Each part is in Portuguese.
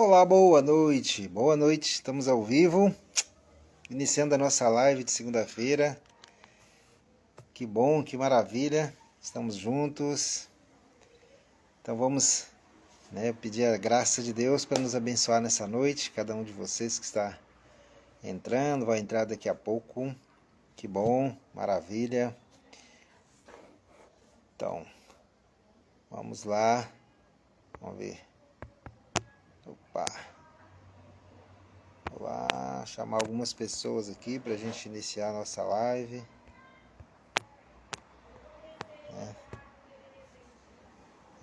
Olá, boa noite. Boa noite, estamos ao vivo, iniciando a nossa live de segunda-feira. Que bom, que maravilha, estamos juntos. Então vamos, pedir a graça de Deus para nos abençoar nessa noite. Cada um de vocês que está entrando, vai entrar daqui a pouco. Que bom, maravilha. Então, vamos lá, vamos ver. Opa! Vou lá chamar algumas pessoas aqui para a gente iniciar a nossa live.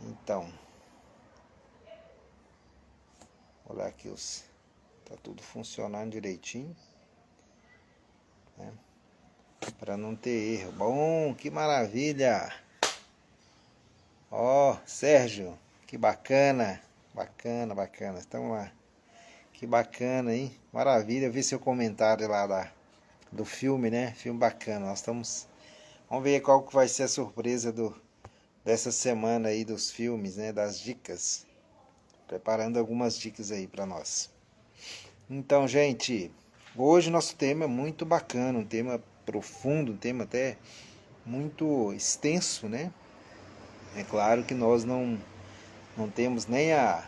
Então, olha aqui tá tudo funcionando direitinho, né? Para não ter erro. Bom, que maravilha! Ó, Sérgio, que bacana, bacana. Então lá, que bacana, hein? Maravilha, vi seu comentário lá do filme, né? Filme bacana. Vamos ver qual que vai ser a surpresa dessa semana aí dos filmes, né? Das dicas. Preparando algumas dicas aí para nós. Então, gente, hoje nosso tema é muito bacana, um tema profundo, um tema até muito extenso, né? É claro que nós não temos nem a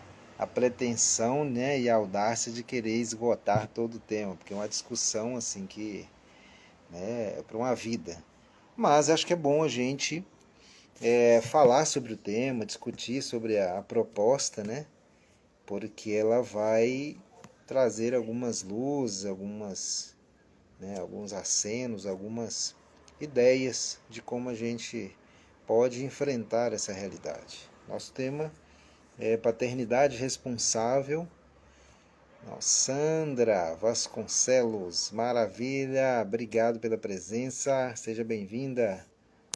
pretensão, né, e a audácia de querer esgotar todo o tema, porque é uma discussão assim que, né, é para uma vida. Mas acho que é bom a gente falar sobre o tema, discutir sobre a proposta, né? Porque ela vai trazer algumas luzes, alguns acenos, algumas ideias de como a gente pode enfrentar essa realidade. Nosso tema é paternidade responsável. Sandra Vasconcelos, maravilha, obrigado pela presença, seja bem-vinda,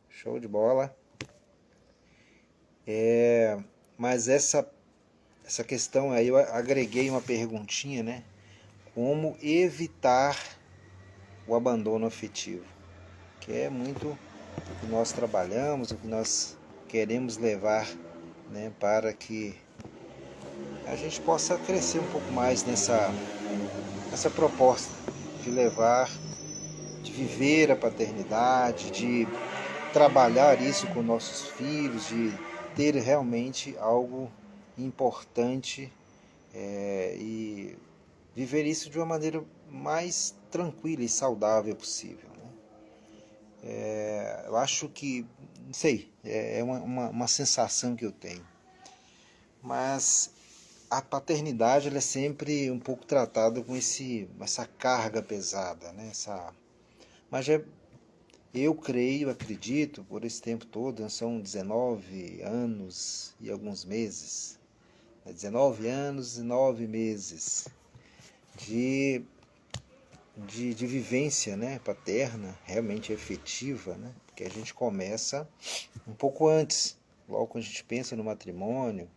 show de bola. Mas essa questão aí eu agreguei uma perguntinha, né? Como evitar o abandono afetivo, que é muito o que nós trabalhamos, o que nós queremos levar, né, para que a gente possa crescer um pouco mais nessa proposta de levar, de viver a paternidade, de trabalhar isso com nossos filhos, de ter realmente algo importante e viver isso de uma maneira mais tranquila e saudável possível. Eu acho que, não sei, é uma sensação que eu tenho. Mas a paternidade ela é sempre um pouco tratada com essa carga pesada, né? Mas eu creio, acredito, por esse tempo todo, são 19 anos e alguns meses, 19 anos e 9 meses de vivência, né, paterna, realmente efetiva, né? Porque a gente começa um pouco antes, logo quando a gente pensa no matrimônio,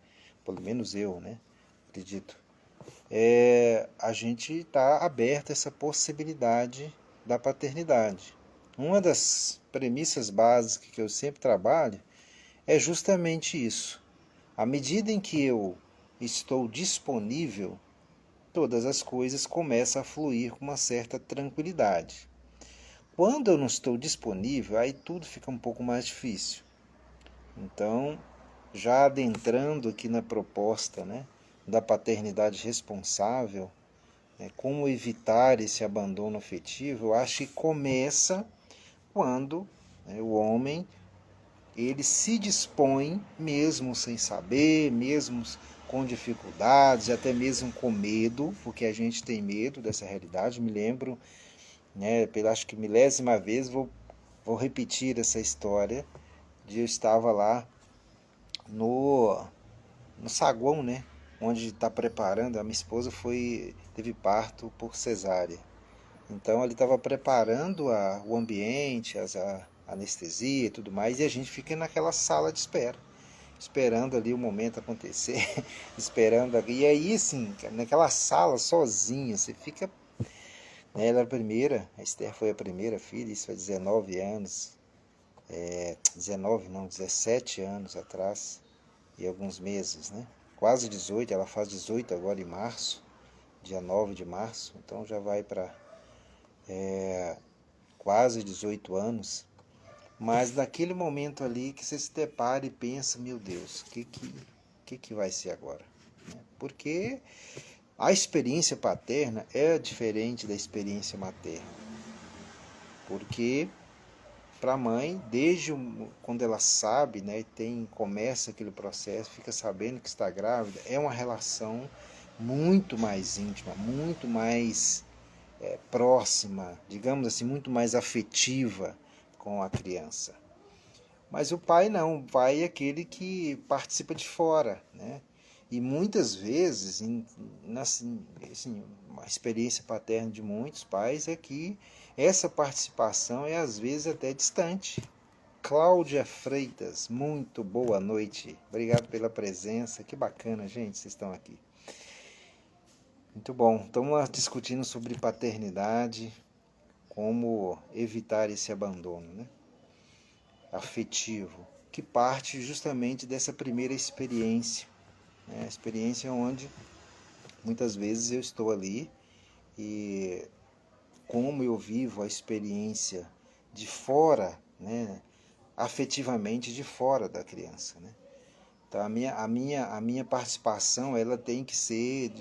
pelo menos eu, né, acredito, a gente está aberto a essa possibilidade da paternidade. Uma das premissas básicas que eu sempre trabalho é justamente isso. À medida em que eu estou disponível, todas as coisas começam a fluir com uma certa tranquilidade. Quando eu não estou disponível, aí tudo fica um pouco mais difícil. Então, já adentrando aqui na proposta, né, da paternidade responsável, como evitar esse abandono afetivo, eu acho que começa quando, o homem ele se dispõe, mesmo sem saber, mesmo com dificuldades, até mesmo com medo, porque a gente tem medo dessa realidade. Me lembro, né, pela acho que milésima vez, vou repetir essa história, de eu estava lá no saguão, né, onde está preparando, a minha esposa teve parto por cesárea. Então ele estava preparando o ambiente, a anestesia e tudo mais, e a gente fica naquela sala de espera, esperando ali o momento acontecer, esperando ali. E aí, assim, naquela sala sozinha, você fica. Né, ela era a primeira, a Esther foi a primeira filha, isso foi 19 anos, 19 não, 17 anos atrás, e alguns meses, né? quase 18, ela faz 18 agora em março, dia 9 de março, então já vai para quase 18 anos. Mas naquele momento ali que você se depara e pensa, meu Deus, o que vai ser agora? Porque a experiência paterna é diferente da experiência materna. Porque para a mãe, desde quando ela sabe, né, começa aquele processo, fica sabendo que está grávida, é uma relação muito mais íntima, muito mais próxima, digamos assim, muito mais afetiva com a criança. Mas o pai não, o pai é aquele que participa de fora, né? E muitas vezes, assim, uma experiência paterna de muitos pais é que essa participação é às vezes até distante. Cláudia Freitas, muito boa noite. Obrigado pela presença. Que bacana, gente, vocês estão aqui. Muito bom. Estamos discutindo sobre paternidade, como evitar esse abandono, né? Afetivo, que parte justamente dessa primeira experiência, né? A experiência onde muitas vezes eu estou ali e como eu vivo a experiência de fora, né? Afetivamente de fora da criança, né? Então a minha participação ela tem que ser,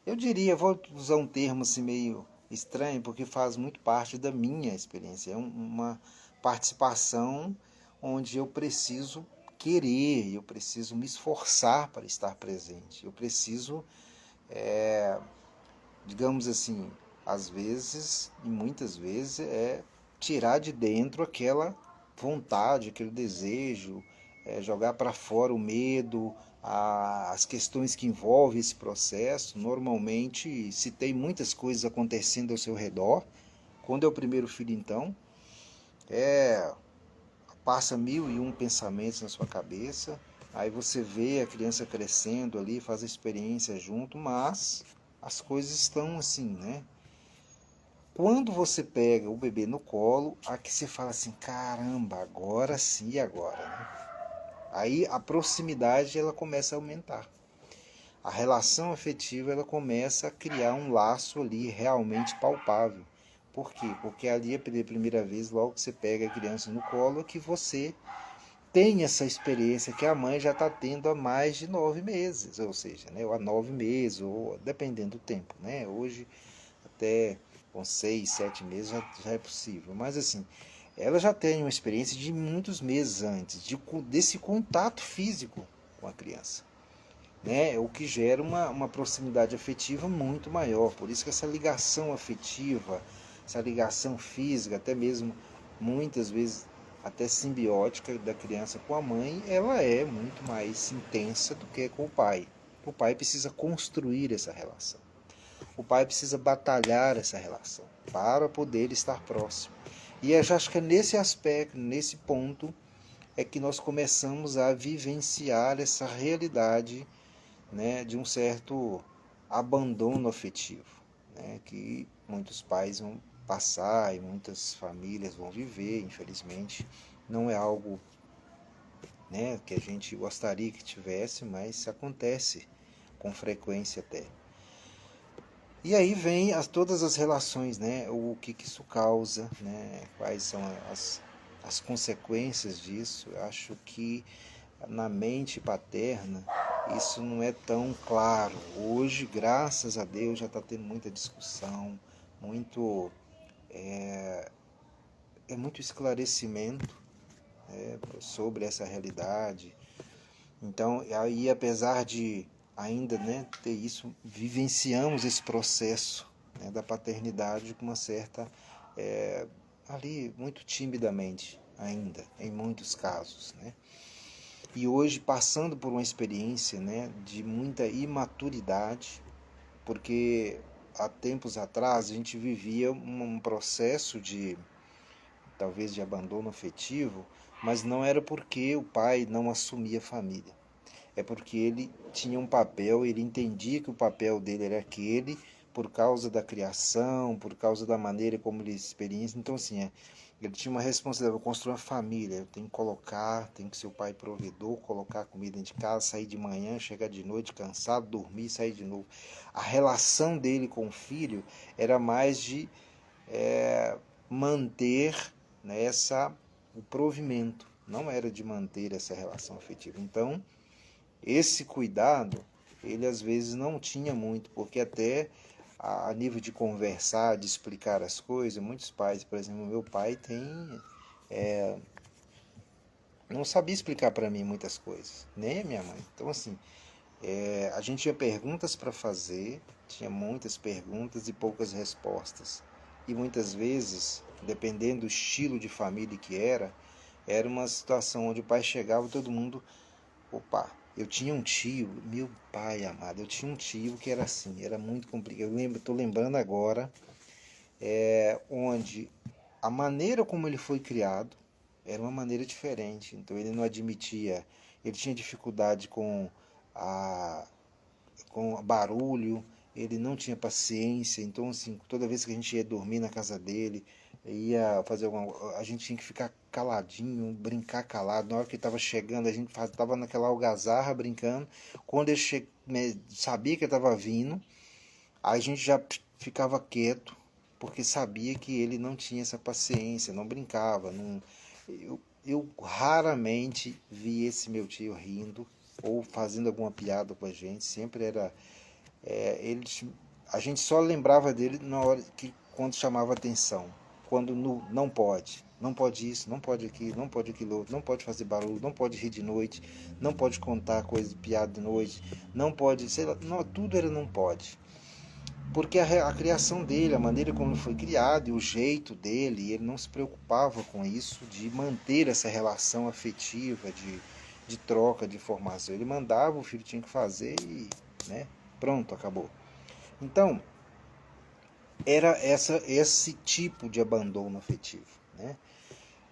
eu diria, vou usar um termo assim meio estranho, porque faz muito parte da minha experiência. É uma participação onde eu preciso querer, eu preciso me esforçar para estar presente. Eu preciso, digamos assim, às vezes e muitas vezes tirar de dentro aquela vontade, aquele desejo, jogar para fora o medo, as questões que envolvem esse processo. Normalmente, se tem muitas coisas acontecendo ao seu redor, quando é o primeiro filho, então, passa 1001 pensamentos na sua cabeça, aí você vê a criança crescendo ali, faz a experiência junto, mas as coisas estão assim, né? Quando você pega o bebê no colo, aqui você fala assim, caramba, agora sim, agora, né? Aí a proximidade ela começa a aumentar. A relação afetiva ela começa a criar um laço ali realmente palpável. Por quê? Porque ali pela primeira vez, logo que você pega a criança no colo, é que você tem essa experiência que a mãe já está tendo há mais de 9 meses, ou seja, né, ou há 9 meses, ou dependendo do tempo, né? Hoje até com 6, 7 meses já é possível, mas assim, ela já tem uma experiência de muitos meses antes, desse contato físico com a criança, né? O que gera uma proximidade afetiva muito maior. Por isso que essa ligação afetiva, essa ligação física, até mesmo muitas vezes até simbiótica da criança com a mãe, ela é muito mais intensa do que com o pai. O pai precisa construir essa relação. O pai precisa batalhar essa relação para poder estar próximo. E eu acho que é nesse aspecto, nesse ponto, é que nós começamos a vivenciar essa realidade, né, de um certo abandono afetivo, né, que muitos pais vão passar e muitas famílias vão viver, infelizmente. Não é algo, né, que a gente gostaria que tivesse, mas acontece com frequência até. E aí vem todas as relações, né, o que isso causa, né, quais são as consequências disso. Eu acho que na mente paterna isso não é tão claro. Hoje, graças a Deus, já está tendo muita discussão, muito muito esclarecimento, sobre essa realidade. Então, aí apesar de ainda, né, ter isso, vivenciamos esse processo, né, da paternidade com uma certa, ali, muito timidamente ainda, em muitos casos, né? E hoje passando por uma experiência, né, de muita imaturidade, porque há tempos atrás a gente vivia um processo de talvez de abandono afetivo, mas não era porque o pai não assumia a família. É porque ele tinha um papel, ele entendia que o papel dele era aquele por causa da criação, por causa da maneira como ele experiencia. Então assim, Ele tinha uma responsabilidade, eu construir uma família, eu tenho que colocar, tenho que ser o pai provedor, colocar comida dentro de casa, sair de manhã, chegar de noite cansado, dormir, sair de novo. A relação dele com o filho era mais de manter, né, o provimento, não era de manter essa relação afetiva. Então, esse cuidado, ele às vezes não tinha muito, porque até a nível de conversar, de explicar as coisas, muitos pais, por exemplo, meu pai não sabia explicar para mim muitas coisas, nem a minha mãe. Então, assim, a gente tinha perguntas para fazer, tinha muitas perguntas e poucas respostas. E muitas vezes, dependendo do estilo de família que era uma situação onde o pai chegava e todo mundo, opa, eu tinha um tio, meu pai amado, eu tinha um tio que era assim, era muito complicado. Estou lembrando agora, onde a maneira como ele foi criado era uma maneira diferente. Então ele não admitia, ele tinha dificuldade a, com barulho, ele não tinha paciência. Então, assim, toda vez que a gente ia dormir na casa dele, ia fazer a gente tinha que ficar caladinho, brincar calado. Na hora que ele estava chegando, a gente estava naquela algazarra brincando. Quando ele sabia que ele estava vindo, a gente já ficava quieto, porque sabia que ele não tinha essa paciência, não brincava. Não... eu raramente vi esse meu tio rindo ou fazendo alguma piada com a gente. Sempre era... a gente só lembrava dele na hora quando chamava atenção. Quando não pode. Não pode isso, não pode aquilo, não pode aquilo outro, não pode fazer barulho, não pode rir de noite, não pode contar coisa de piada de noite, não pode, sei lá, não, tudo era não pode. Porque a criação dele, a maneira como ele foi criado e o jeito dele, ele não se preocupava com isso, de manter essa relação afetiva, de troca de informação. Ele mandava, o filho tinha que fazer e, né, pronto, acabou. Então, era esse tipo de abandono afetivo, né?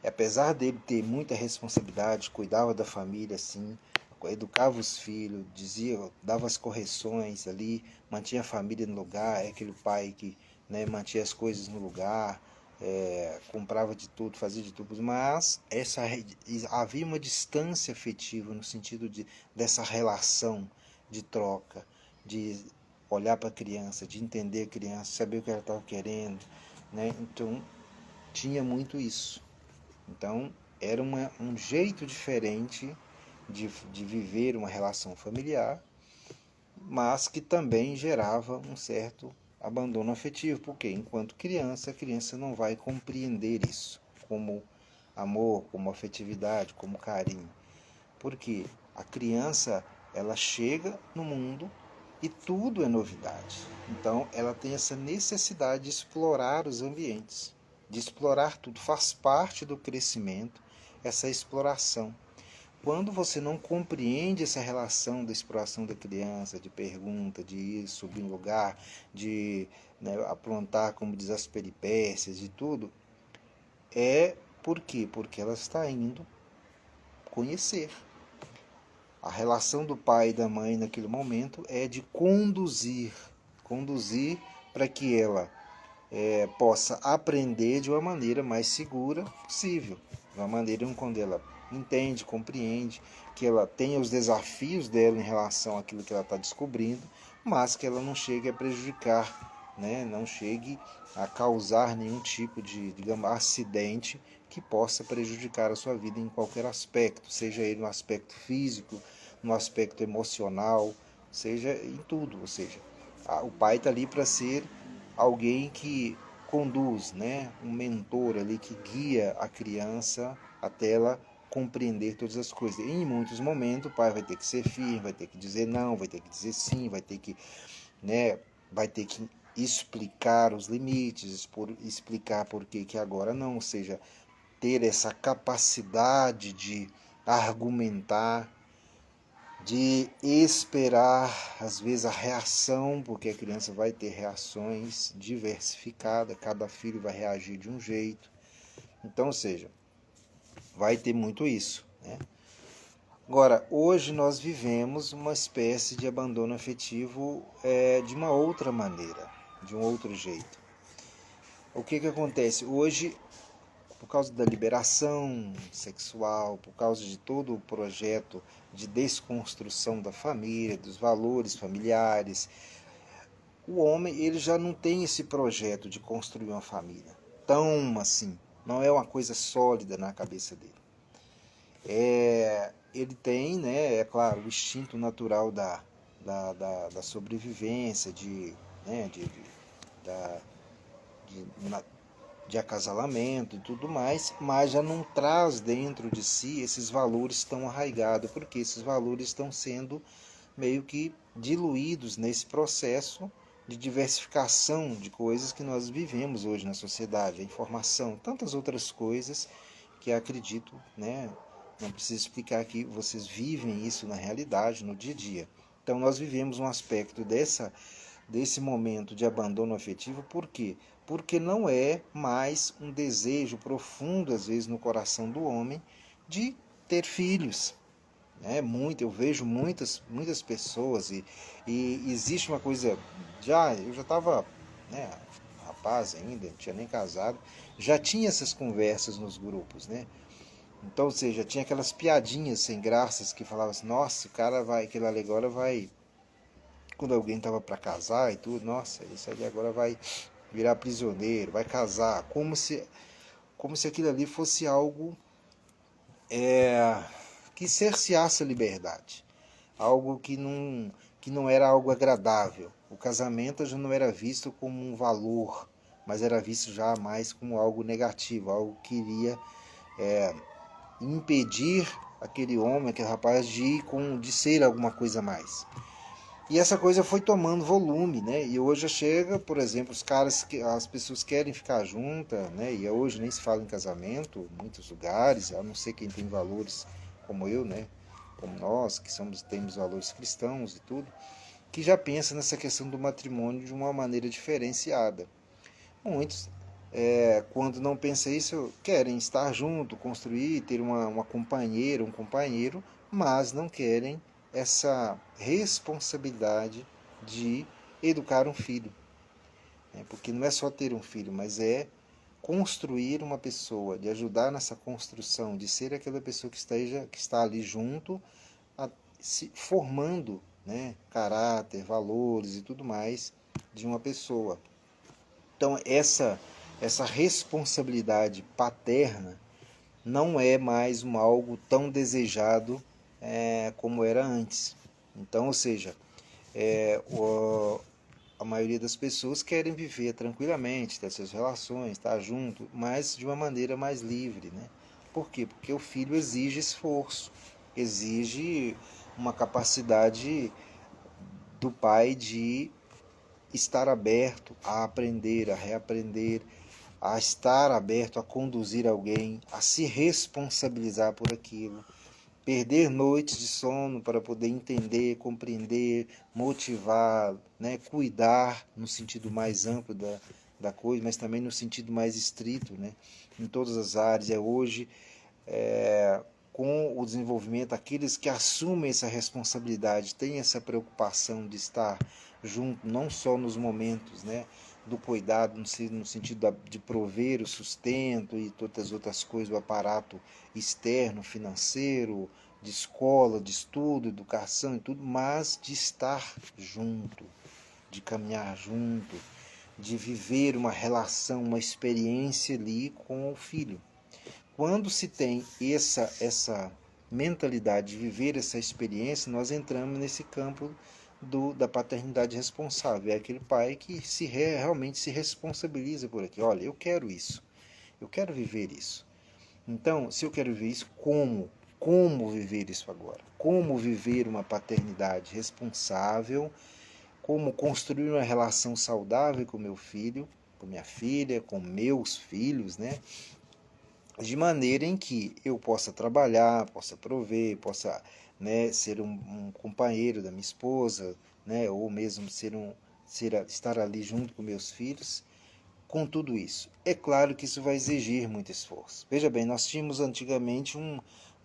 Apesar dele ter muita responsabilidade, cuidava da família, assim, educava os filhos, dava as correções ali, mantinha a família no lugar, é aquele pai que, né, mantinha as coisas no lugar, comprava de tudo, fazia de tudo, mas havia uma distância afetiva no sentido dessa relação de troca, de olhar para a criança, de entender a criança, saber o que ela estava querendo, né? Então tinha muito isso. Então era um jeito diferente de viver uma relação familiar, mas que também gerava um certo abandono afetivo, porque enquanto criança, a criança não vai compreender isso como amor, como afetividade, como carinho. Porque a criança, ela chega no mundo e tudo é novidade. Então ela tem essa necessidade de explorar os ambientes, de explorar tudo. Faz parte do crescimento essa exploração. Quando você não compreende essa relação da exploração da criança, de pergunta, de ir subir em lugar, de, né, aprontar, como diz, as peripécias e tudo, por quê? Porque ela está indo conhecer. A relação do pai e da mãe naquele momento é de conduzir para que ela possa aprender de uma maneira mais segura possível, de uma maneira quando ela entende, compreende, que ela tenha os desafios dela em relação àquilo que ela está descobrindo, mas que ela não chegue a prejudicar, né? Não chegue a causar nenhum tipo de, digamos, acidente que possa prejudicar a sua vida em qualquer aspecto, seja ele no aspecto físico, no aspecto emocional, seja em tudo. Ou seja, o pai está ali para ser alguém que conduz, né? Um mentor ali que guia a criança até ela compreender todas as coisas. E em muitos momentos o pai vai ter que ser firme, vai ter que dizer não, vai ter que dizer sim, vai ter que, né, vai ter que explicar os limites, explicar por que agora não, ou seja, ter essa capacidade de argumentar, de esperar, às vezes, a reação, porque a criança vai ter reações diversificadas, cada filho vai reagir de um jeito. Então, ou seja, vai ter muito isso, né? Agora, hoje nós vivemos uma espécie de abandono afetivo de uma outra maneira, de um outro jeito. O que acontece? Hoje, por causa da liberação sexual, por causa de todo o projeto de desconstrução da família, dos valores familiares, o homem ele já não tem esse projeto de construir uma família tão assim, não é uma coisa sólida na cabeça dele. Ele tem, né, é claro, o instinto natural da sobrevivência, né, da, de, de acasalamento e tudo mais, mas já não traz dentro de si esses valores tão arraigados, porque esses valores estão sendo meio que diluídos nesse processo de diversificação de coisas que nós vivemos hoje na sociedade, a informação, tantas outras coisas que acredito, né, não preciso explicar aqui, vocês vivem isso na realidade, no dia a dia. Então nós vivemos um aspecto desse momento de abandono afetivo, por quê? Porque não é mais um desejo profundo, às vezes, no coração do homem, de ter filhos. Eu vejo muitas pessoas e existe uma coisa, eu já estava, né, rapaz ainda, não tinha nem casado, já tinha essas conversas nos grupos, né? Então, ou seja, tinha aquelas piadinhas sem graças que falavam assim, nossa, o cara vai, aquele ali agora vai, quando alguém estava para casar e tudo, nossa, esse ali agora vai virar prisioneiro, vai casar, como se aquilo ali fosse algo que cerceasse a liberdade, algo que não era algo agradável. O casamento já não era visto como um valor, mas era visto já mais como algo negativo, algo que iria impedir aquele homem, aquele rapaz de ser alguma coisa a mais. E essa coisa foi tomando volume, né? E hoje chega, por exemplo, as pessoas querem ficar juntas, né? E hoje nem se fala em casamento, em muitos lugares, a não ser quem tem valores como eu, né? Como nós, que temos valores cristãos e tudo, que já pensa nessa questão do matrimônio de uma maneira diferenciada. Muitos, quando não pensam isso, querem estar junto, construir, ter uma companheira, um companheiro, mas não querem essa responsabilidade de educar um filho. Porque não é só ter um filho, mas é construir uma pessoa, de ajudar nessa construção, de ser aquela pessoa que está ali junto, se formando, né, caráter, valores e tudo mais de uma pessoa. Então essa responsabilidade paterna não é mais algo tão desejado como era antes. Então, ou seja, a maioria das pessoas querem viver tranquilamente, ter suas relações, estar junto, mas de uma maneira mais livre, né? Por quê? Porque o filho exige esforço, exige uma capacidade do pai de estar aberto a aprender, a reaprender, a estar aberto a conduzir alguém, a se responsabilizar por aquilo, perder noites de sono para poder entender, compreender, motivar, né, cuidar no sentido mais amplo da coisa, mas também no sentido mais estrito, né, em todas as áreas. Hoje, com o desenvolvimento, aqueles que assumem essa responsabilidade, têm essa preocupação de estar junto, não só nos momentos, né, do cuidado, no sentido de prover o sustento e todas as outras coisas, o aparato externo, financeiro, de escola, de estudo, educação e tudo, mas de estar junto, de caminhar junto, de viver uma relação, uma experiência ali com o filho. Quando se tem essa mentalidade de viver essa experiência, nós entramos nesse campo da paternidade responsável. É aquele pai que realmente se responsabiliza por aquilo. Olha, eu quero isso, eu quero viver isso. Então, se eu quero viver isso, como viver isso agora? Como viver uma paternidade responsável? Como construir uma relação saudável com meu filho, com minha filha, com meus filhos, né? De maneira em que eu possa trabalhar, possa prover, possa, né, ser um companheiro da minha esposa, né, ou mesmo estar ali junto com meus filhos, com tudo isso. É claro que isso vai exigir muito esforço. Veja bem, nós tínhamos antigamente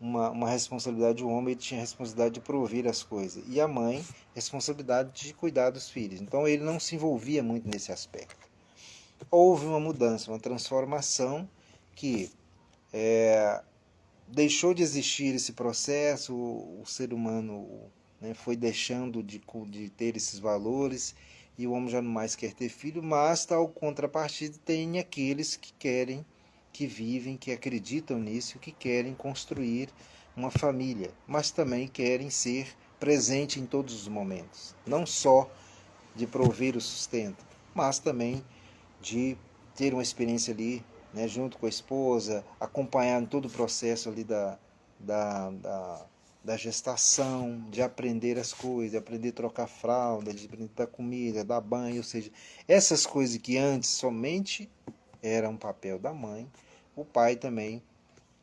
uma responsabilidade, o homem ele tinha a responsabilidade de prover as coisas, e a mãe, responsabilidade de cuidar dos filhos. Então ele não se envolvia muito nesse aspecto. Houve uma mudança, uma transformação que deixou de existir esse processo, o ser humano, né, foi deixando de ter esses valores, e o homem já não mais quer ter filho, mas, tal contrapartida, tem aqueles que querem, que vivem, que acreditam nisso, que querem construir uma família, mas também querem ser presente em todos os momentos, não só de prover o sustento, mas também de ter uma experiência ali, né, junto com a esposa, acompanhar todo o processo ali da, da, da gestação, de aprender as coisas, de aprender a trocar fralda, de aprender a dar comida, dar banho, ou seja, essas coisas que antes somente era um papel da mãe, o pai também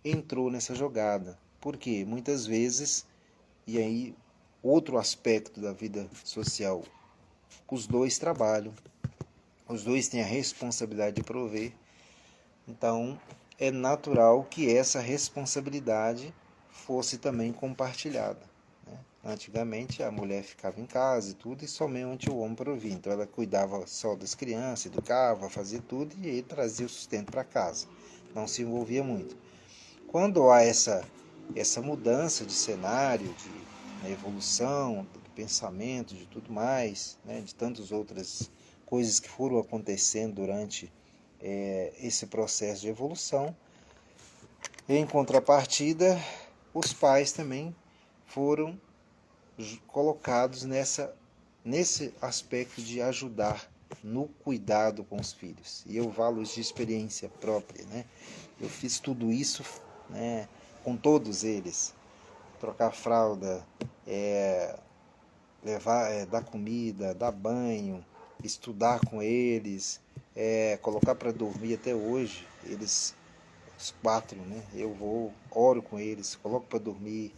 entrou nessa jogada. Por quê? Muitas vezes, e aí outro aspecto da vida social, os dois trabalham, os dois têm a responsabilidade de prover, então é natural que essa responsabilidade fosse também compartilhada, né? Antigamente a mulher ficava em casa e tudo, e somente o homem provia. Então ela cuidava só das crianças, educava, fazia tudo, e ele trazia o sustento para casa. Não se envolvia muito. Quando há essa mudança de cenário, de evolução do pensamento, de tudo mais, né, de tantas outras coisas que foram acontecendo durante esse processo de evolução, em contrapartida, os pais também foram colocados nesse aspecto de ajudar no cuidado com os filhos. E eu falo isso de experiência própria, né? Eu fiz tudo isso, né, com todos eles. Trocar fralda, dar comida, dar banho, estudar com eles, colocar para dormir até hoje. Eles, os quatro, né? Eu vou, oro com eles, coloco para dormir.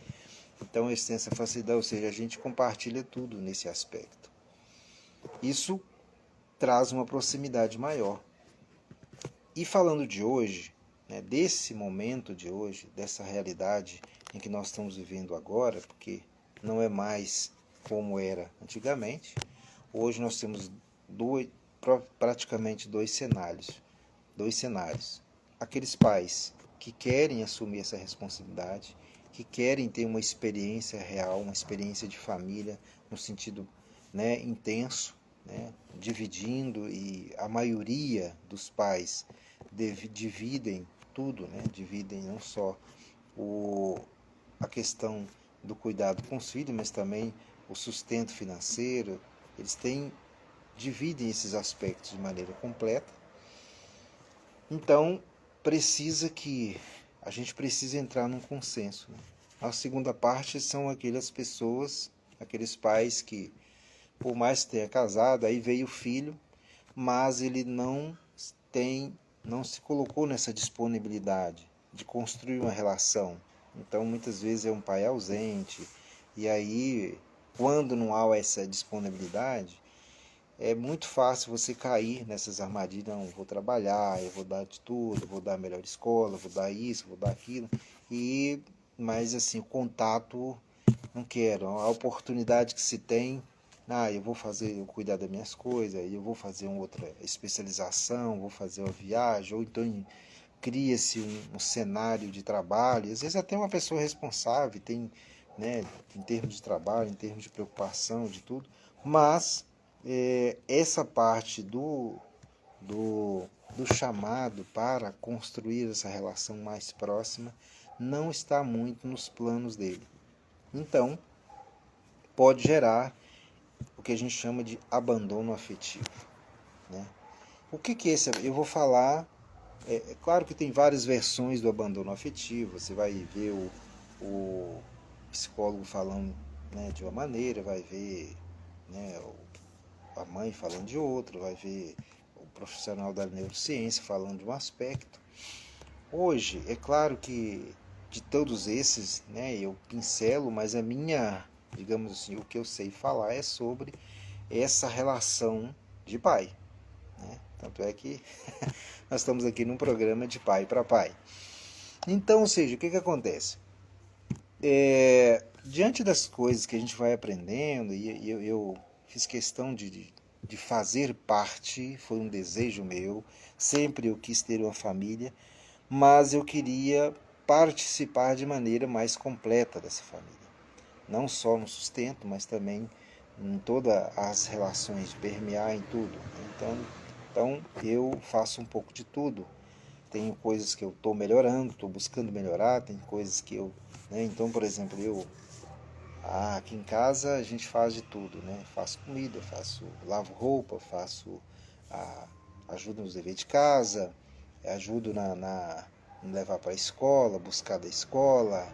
Então eles têm essa facilidade, ou seja, a gente compartilha tudo nesse aspecto. Isso traz uma proximidade maior. E falando de hoje, né, desse momento de hoje, dessa realidade em que nós estamos vivendo agora, porque não é mais como era antigamente, hoje nós temos praticamente dois cenários. Aqueles pais que querem assumir essa responsabilidade, que querem ter uma experiência real, uma experiência de família, no sentido, né, intenso, né, dividindo, e a maioria dos pais dividem tudo, né, dividem não só a questão do cuidado com os filhos, mas também o sustento financeiro. Eles dividem esses aspectos de maneira completa. Então, a gente precisa entrar num consenso, né? A segunda parte são aquelas pessoas, aqueles pais que, por mais que tenha casado, aí veio o filho, mas ele não se colocou nessa disponibilidade de construir uma relação. Então, muitas vezes é um pai ausente, e aí, quando não há essa disponibilidade, é muito fácil você cair nessas armadilhas. Não, vou trabalhar, eu vou dar de tudo, vou dar a melhor escola, vou dar isso, vou dar aquilo, mas assim, o contato não quero. A oportunidade que se tem, eu vou cuidar das minhas coisas, eu vou fazer uma outra especialização, vou fazer uma viagem, ou então cria-se um cenário de trabalho. Às vezes até uma pessoa responsável tem, né, em termos de trabalho, em termos de preocupação, de tudo, mas essa parte do chamado para construir essa relação mais próxima não está muito nos planos dele. Então, pode gerar o que a gente chama de abandono afetivo, né? O que é esse? Eu vou falar. Claro que tem várias versões do abandono afetivo. Você vai ver o psicólogo falando, né, de uma maneira, vai ver, né, a mãe falando de outra, vai ver o profissional da neurociência falando de um aspecto. Hoje, é claro que de todos esses, né, eu pincelo, mas digamos assim, o que eu sei falar é sobre essa relação de pai, né? Tanto é que nós estamos aqui num programa de pai para pai. Então, ou seja, o que acontece? Diante das coisas que a gente vai aprendendo, e eu fiz questão de fazer parte, foi um desejo meu, sempre eu quis ter uma família, mas eu queria participar de maneira mais completa dessa família. Não só no sustento, mas também em todas as relações, de permear em tudo. Então eu faço um pouco de tudo. Tenho coisas que eu estou melhorando, estou buscando melhorar, tem coisas que eu... Né? Então, por exemplo, aqui em casa a gente faz de tudo, né? Faço comida, lavo roupa, ajudo nos deveres de casa, ajudo em levar para a escola, buscar da escola.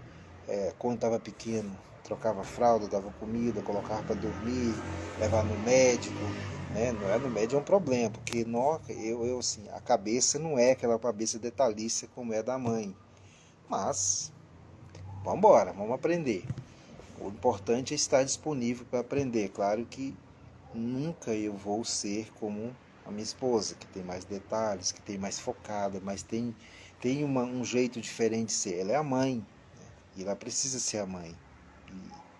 Quando estava pequeno, trocava fralda, dava comida, colocava para dormir, levar no médico. Né? Não é no médico, é um problema, porque assim, a cabeça não é aquela cabeça detalhista como é da mãe. Mas, vamos embora, vamos aprender. O importante é estar disponível para aprender. Claro que nunca eu vou ser como a minha esposa, que tem mais detalhes, que tem mais focada, mas tem um jeito diferente de ser. Ela é a mãe, né? E ela precisa ser a mãe.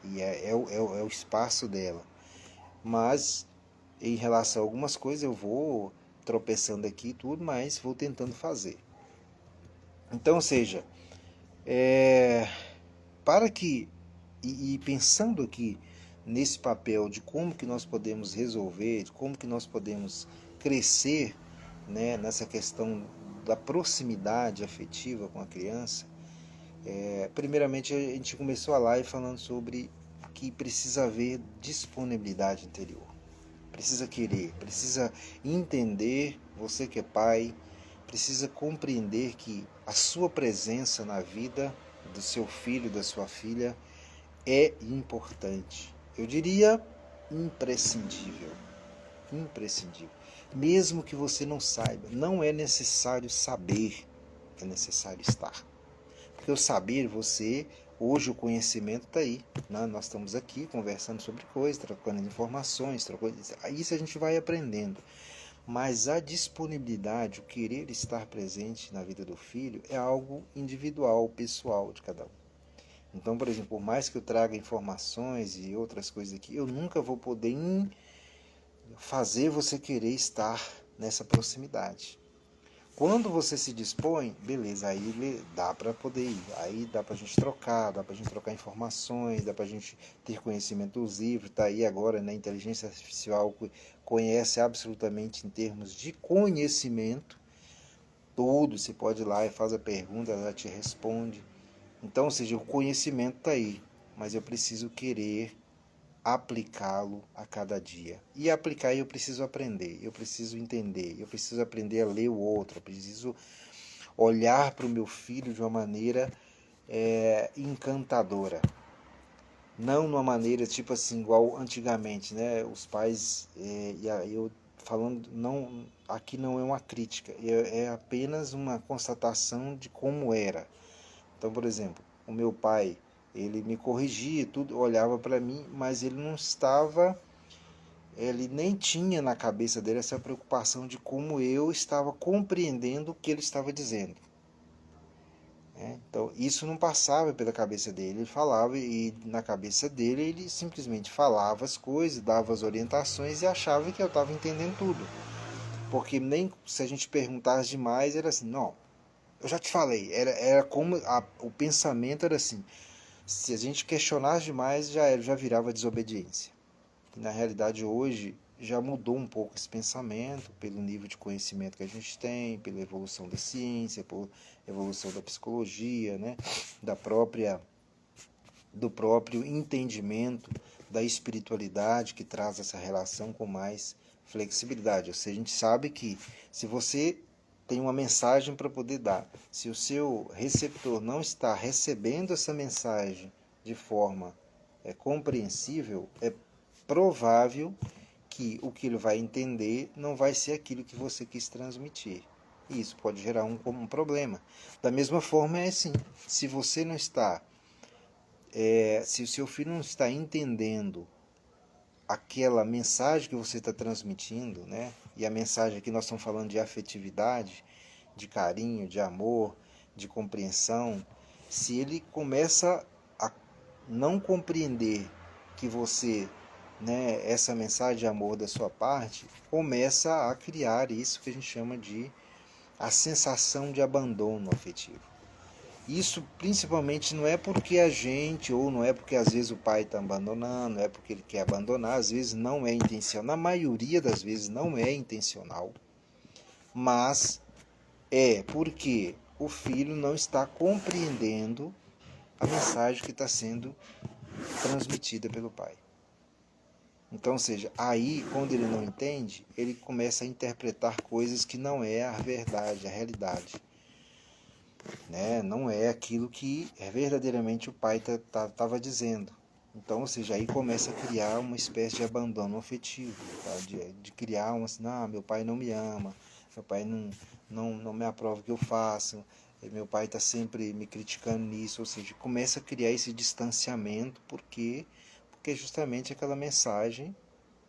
E é o espaço dela. Mas em relação a algumas coisas eu vou tropeçando aqui e tudo, mas vou tentando fazer. Então, ou seja, para que e pensando aqui nesse papel de como que nós podemos resolver, de como que nós podemos crescer, né, nessa questão da proximidade afetiva com a criança, primeiramente a gente começou a live falando sobre que precisa haver disponibilidade interior. Precisa querer, precisa entender, você que é pai, precisa compreender que a sua presença na vida do seu filho, da sua filha, é importante. Eu diria imprescindível. Imprescindível. Mesmo que você não saiba, não é necessário saber, é necessário estar. Porque o saber, hoje o conhecimento está aí. Né? Nós estamos aqui conversando sobre coisas, trocando informações, isso a gente vai aprendendo. Mas a disponibilidade, o querer estar presente na vida do filho é algo individual, pessoal de cada um. Então, por exemplo, por mais que eu traga informações e outras coisas aqui, eu nunca vou poder fazer você querer estar nessa proximidade. Quando você se dispõe, beleza, aí dá para poder ir, aí dá para a gente trocar, dá para a gente trocar informações, dá para a gente ter conhecimento dos livros, tá aí agora, né, a inteligência artificial conhece absolutamente em termos de conhecimento, tudo, você pode ir lá e faz a pergunta, ela te responde. Então, ou seja, o conhecimento está aí, mas eu preciso querer aplicá-lo a cada dia. E aplicar eu preciso aprender, eu preciso entender, eu preciso aprender a ler o outro, eu preciso olhar para o meu filho de uma maneira encantadora. Não numa maneira tipo assim, igual antigamente, né? Os pais, eu falando, não, aqui não é uma crítica, é apenas uma constatação de como era. Então, por exemplo, o meu pai, ele me corrigia, tudo, olhava para mim, mas ele nem tinha na cabeça dele essa preocupação de como eu estava compreendendo o que ele estava dizendo. Então, isso não passava pela cabeça dele, ele falava e na cabeça dele ele simplesmente falava as coisas, dava as orientações e achava que eu estava entendendo tudo. Porque nem se a gente perguntasse demais, era assim, não, eu já te falei, era como o pensamento era assim, se a gente questionasse demais, já virava desobediência. E na realidade hoje já mudou um pouco esse pensamento, pelo nível de conhecimento que a gente tem, pela evolução da ciência, pela evolução da psicologia, né? Do próprio entendimento da espiritualidade que traz essa relação com mais flexibilidade. Ou seja, a gente sabe que se você tem uma mensagem para poder dar, se o seu receptor não está recebendo essa mensagem de forma compreensível, é provável que o que ele vai entender não vai ser aquilo que você quis transmitir. E isso pode gerar um problema. Da mesma forma é assim, se você não está, se o seu filho não está entendendo aquela mensagem que você está transmitindo, né? E a mensagem aqui nós estamos falando de afetividade, de carinho, de amor, de compreensão. Se ele começa a não compreender que você, né, essa mensagem de amor da sua parte, começa a criar isso que a gente chama de a sensação de abandono afetivo. Isso principalmente não é porque a gente, ou não é porque às vezes o pai está abandonando, não é porque ele quer abandonar, às vezes não é intencional, na maioria das vezes não é intencional, mas é porque o filho não está compreendendo a mensagem que está sendo transmitida pelo pai. Então, ou seja, aí, quando ele não entende, ele começa a interpretar coisas que não é a verdade, a realidade. Né? Não é aquilo que verdadeiramente o pai estava dizendo. Então, ou seja, aí começa a criar uma espécie de abandono afetivo, tá? de criar uma assim, meu pai não me ama, meu pai não me aprova o que eu faço, meu pai está sempre me criticando nisso, ou seja, começa a criar esse distanciamento, porque justamente aquela mensagem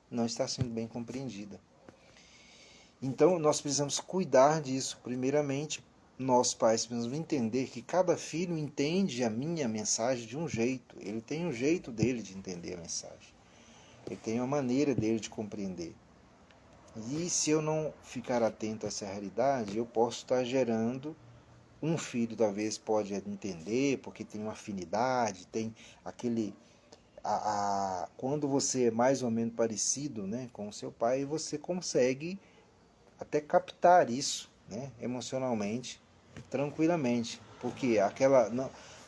não está sendo bem compreendida. Então, nós precisamos cuidar disso. Primeiramente, nós pais precisamos entender que cada filho entende a minha mensagem de um jeito. Ele tem um jeito dele de entender a mensagem. Ele tem uma maneira dele de compreender. E se eu não ficar atento a essa realidade, eu posso estar gerando um filho, talvez pode entender, porque tem uma afinidade, tem aquele... quando você é mais ou menos parecido, né, com o seu pai, você consegue até captar isso, né, emocionalmente, tranquilamente, porque aquela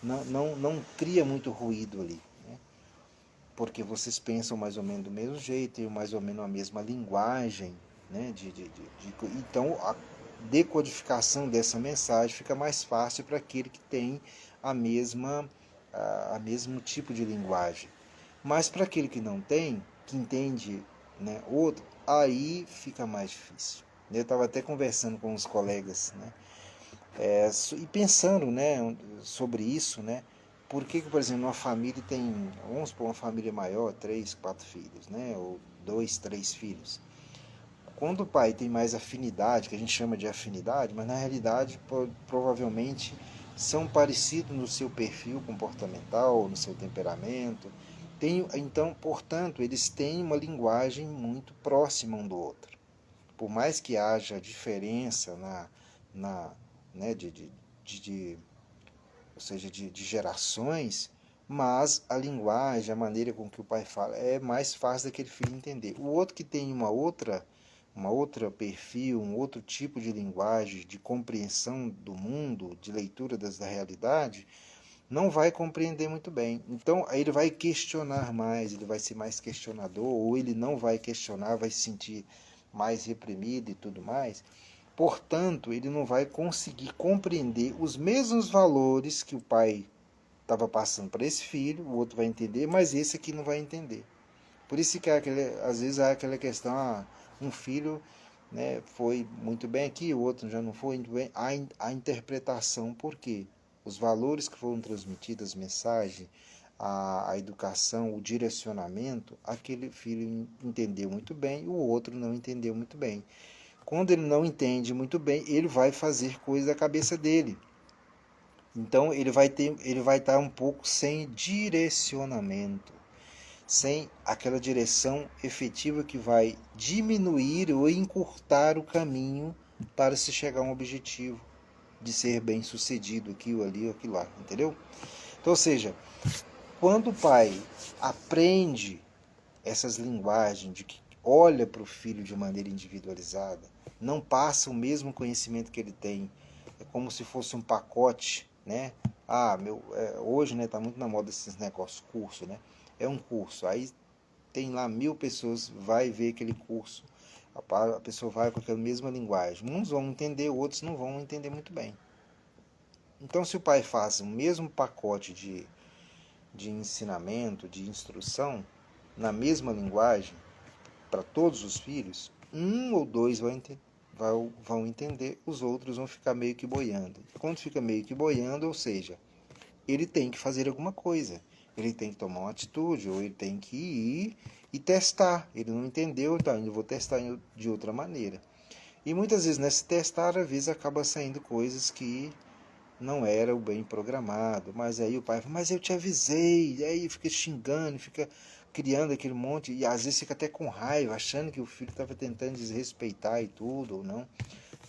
não cria muito ruído ali, né, porque vocês pensam mais ou menos do mesmo jeito, e mais ou menos a mesma linguagem, né, então a decodificação dessa mensagem fica mais fácil para aquele que tem a mesmo tipo de linguagem. Mas para aquele que não tem, que entende, né, outro, aí fica mais difícil. Eu estava até conversando com uns colegas, né, e pensando, né, sobre isso, né, por que, por exemplo, uma família tem, vamos supor, uma família maior, 3, 4 filhos, né, ou 2, 3 filhos. Quando o pai tem mais afinidade, que a gente chama de afinidade, mas na realidade provavelmente são parecidos no seu perfil comportamental, no seu temperamento. Então, portanto, eles têm uma linguagem muito próxima um do outro. Por mais que haja diferença né, ou seja, de gerações, mas a linguagem, a maneira com que o pai fala, é mais fácil daquele filho entender. O outro que tem uma outra perfil, um outro tipo de linguagem, de compreensão do mundo, de leitura da realidade, não vai compreender muito bem. Então, aí ele vai questionar mais, ele vai ser mais questionador, ou ele não vai questionar, vai se sentir mais reprimido e tudo mais. Portanto, ele não vai conseguir compreender os mesmos valores que o pai estava passando para esse filho, o outro vai entender, mas esse aqui não vai entender. Por isso que às vezes há aquela questão, um filho, né, foi muito bem aqui, o outro já não foi muito bem. A interpretação, por quê? Os valores que foram transmitidos, as mensagens, a educação, o direcionamento, aquele filho entendeu muito bem, o outro não entendeu muito bem. Quando ele não entende muito bem, ele vai fazer coisa da cabeça dele. Então ele vai estar um pouco sem direcionamento, sem aquela direção efetiva que vai diminuir ou encurtar o caminho para se chegar a um objetivo de ser bem sucedido, aquilo ali ou aquilo lá, entendeu? Então, ou seja, quando o pai aprende essas linguagens, de que olha para o filho de maneira individualizada, não passa o mesmo conhecimento que ele tem, é como se fosse um pacote, né? Hoje, né, tá muito na moda esses negócios, curso, né? É um curso, aí tem lá 1000 pessoas, vai ver aquele curso, a pessoa vai com aquela mesma linguagem. Uns vão entender, outros não vão entender muito bem. Então, se o pai faz o mesmo pacote de ensinamento, de instrução, na mesma linguagem, para todos os filhos, um ou dois vão entender, os outros vão ficar meio que boiando. Quando fica meio que boiando, ou seja, ele tem que fazer alguma coisa, ele tem que tomar uma atitude, ou ele tem que ir e testar. Ele não entendeu, então eu vou testar de outra maneira. E muitas vezes nesse testar, às vezes acaba saindo coisas que não era o bem programado, mas aí o pai fala, mas eu te avisei, e aí fica xingando, fica criando aquele monte, e às vezes fica até com raiva, achando que o filho estava tentando desrespeitar e tudo, ou não.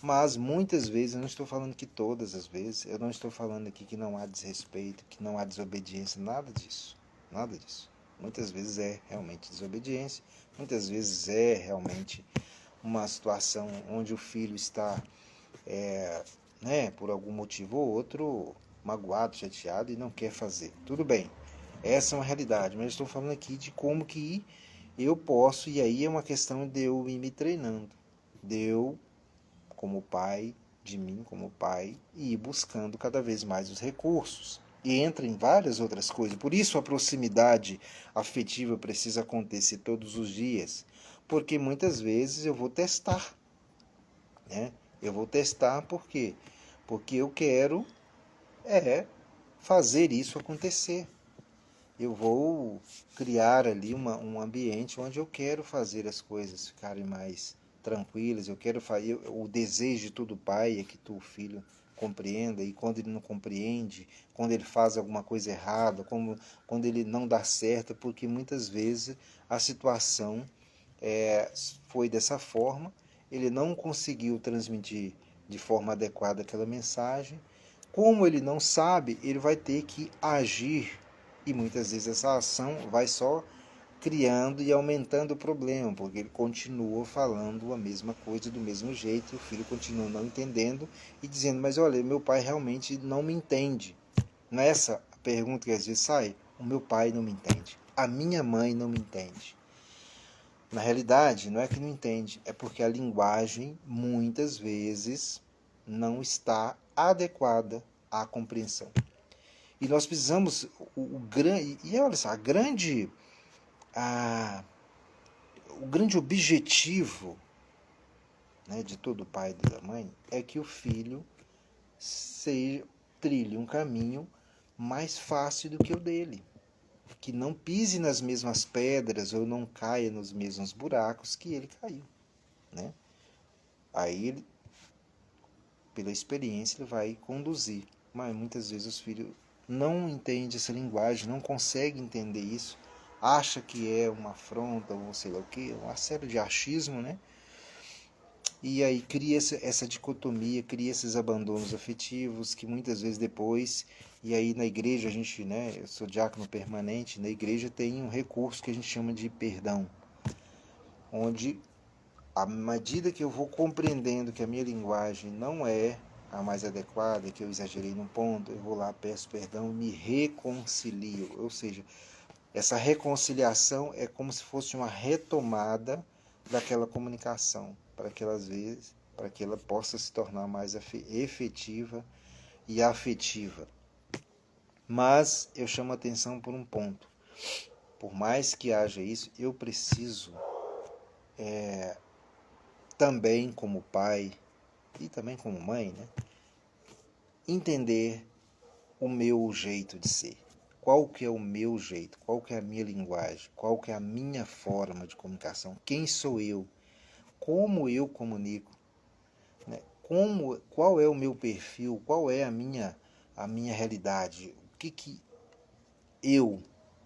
Mas muitas vezes, eu não estou falando que todas as vezes, eu não estou falando aqui que não há desrespeito, que não há desobediência, nada disso. Nada disso. Muitas vezes é realmente desobediência, muitas vezes é realmente uma situação onde o filho está, por algum motivo ou outro, magoado, chateado e não quer fazer. Tudo bem, essa é uma realidade, mas eu estou falando aqui de como que eu posso, e aí é uma questão de eu ir me treinando, de eu, como pai, de mim como pai, e ir buscando cada vez mais os recursos. E entra em várias outras coisas. Por isso a proximidade afetiva precisa acontecer todos os dias. Porque muitas vezes eu vou testar. Né? Eu vou testar por quê? Porque eu quero fazer isso acontecer. Eu vou criar ali um ambiente onde eu quero fazer as coisas ficarem mais tranquilas. Eu quero fazer o desejo de todo pai é que o filho compreenda, e quando ele não compreende, quando ele faz alguma coisa errada, quando ele não dá certo, porque muitas vezes a situação foi dessa forma, ele não conseguiu transmitir de forma adequada aquela mensagem. Como ele não sabe, ele vai ter que agir, e muitas vezes essa ação vai só criando e aumentando o problema, porque ele continua falando a mesma coisa do mesmo jeito, e o filho continua não entendendo e dizendo, mas olha, meu pai realmente não me entende. Não é essa a pergunta que às vezes sai? O meu pai não me entende, a minha mãe não me entende. Na realidade, não é que não entende, é porque a linguagem, muitas vezes, não está adequada à compreensão. E nós precisamos, grande, e olha só, o grande objetivo, né, de todo pai e da mãe é que o filho trilhe um caminho mais fácil do que o dele. Que não pise nas mesmas pedras ou não caia nos mesmos buracos que ele caiu. Né? Aí, ele, pela experiência, ele vai conduzir. Mas muitas vezes os filhos não entendem essa linguagem, não conseguem entender isso, acha que é uma afronta ou sei lá o que, uma série de achismo, né? E aí cria essa dicotomia, cria esses abandonos afetivos que muitas vezes depois, e aí na igreja a gente, né, eu sou diácono permanente, na igreja tem um recurso que a gente chama de perdão, onde à medida que eu vou compreendendo que a minha linguagem não é a mais adequada, que eu exagerei num ponto, eu vou lá, peço perdão, me reconcilio. Ou seja, essa reconciliação é como se fosse uma retomada daquela comunicação, para que para que ela possa se tornar mais efetiva e afetiva. Mas eu chamo a atenção por um ponto. Por mais que haja isso, eu preciso também como pai e também como mãe, né, entender o meu jeito de ser. Qual que é o meu jeito? Qual que é a minha linguagem? Qual que é a minha forma de comunicação? Quem sou eu? Como eu comunico? Né? Qual é o meu perfil? Qual é a minha realidade? O que eu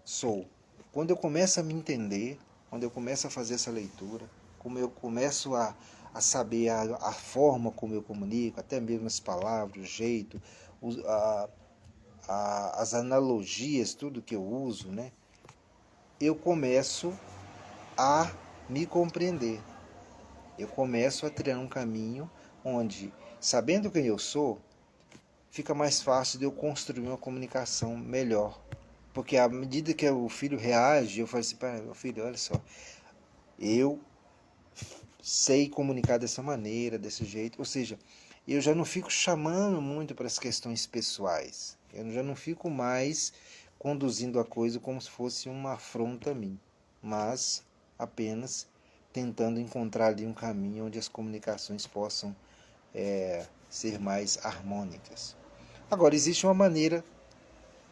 sou? Quando eu começo a me entender, quando eu começo a fazer essa leitura, como eu começo a saber a forma como eu comunico, até mesmo as palavras, o jeito, as analogias, tudo que eu uso, né? Eu começo a me compreender. Eu começo a trilhar um caminho onde, sabendo quem eu sou, fica mais fácil de eu construir uma comunicação melhor. Porque à medida que o filho reage, eu falo assim, meu filho, olha só, eu sei comunicar dessa maneira, desse jeito. Ou seja, eu já não fico chamando muito para as questões pessoais. Eu já não fico mais conduzindo a coisa como se fosse uma afronta a mim, mas apenas tentando encontrar ali um caminho onde as comunicações possam ser mais harmônicas. Agora, existe uma maneira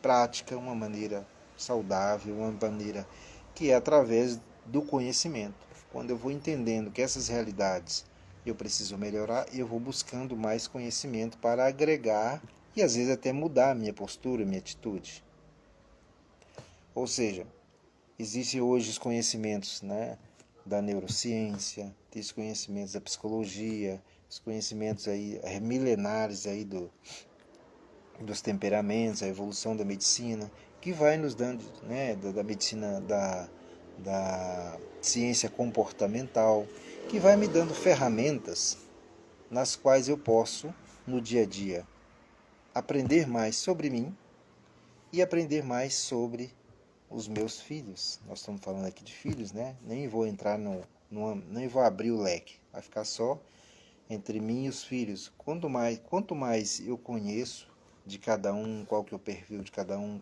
prática, uma maneira saudável, uma maneira que é através do conhecimento. Quando eu vou entendendo que essas realidades eu preciso melhorar, eu vou buscando mais conhecimento para agregar e às vezes até mudar a minha postura, a minha atitude. Ou seja, existem hoje os conhecimentos, né, da neurociência, tem os conhecimentos da psicologia, os conhecimentos aí milenares aí dos temperamentos, a evolução da medicina, que vai nos dando, né, da medicina da ciência comportamental, que vai me dando ferramentas nas quais eu posso, no dia a dia, aprender mais sobre mim e aprender mais sobre os meus filhos. Nós estamos falando aqui de filhos, né? Nem vou entrar nem vou abrir o leque, vai ficar só entre mim e os filhos. Quanto mais eu conheço de cada um, qual que é o perfil de cada um,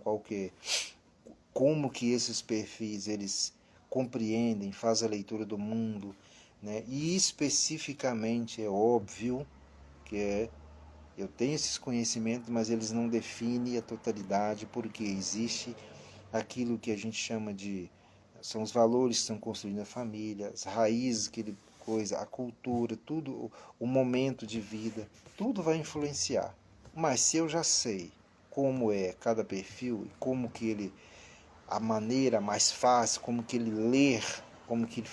como que esses perfis eles compreendem, fazem a leitura do mundo, né? E especificamente é óbvio que eu tenho esses conhecimentos, mas eles não definem a totalidade, porque existe aquilo que a gente chama de são os valores que estão construindo a família, as raízes que ele coisa, a cultura, tudo, o momento de vida, tudo vai influenciar. Mas se eu já sei como é cada perfil e como que ele a maneira mais fácil, como que ele ler, como que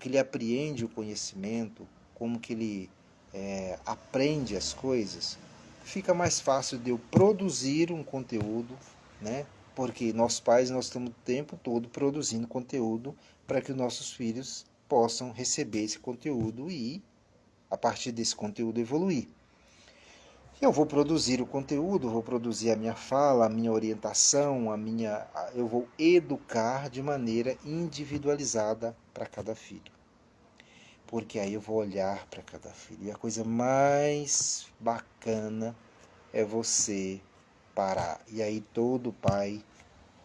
ele apreende o conhecimento, como que ele aprende as coisas, fica mais fácil de eu produzir um conteúdo, né? Porque nós pais nós estamos o tempo todo produzindo conteúdo para que os nossos filhos possam receber esse conteúdo e a partir desse conteúdo evoluir. Eu vou produzir o conteúdo, vou produzir a minha fala, a minha orientação, eu vou educar de maneira individualizada para cada filho. Porque aí eu vou olhar para cada filho. E a coisa mais bacana é você parar. E aí todo pai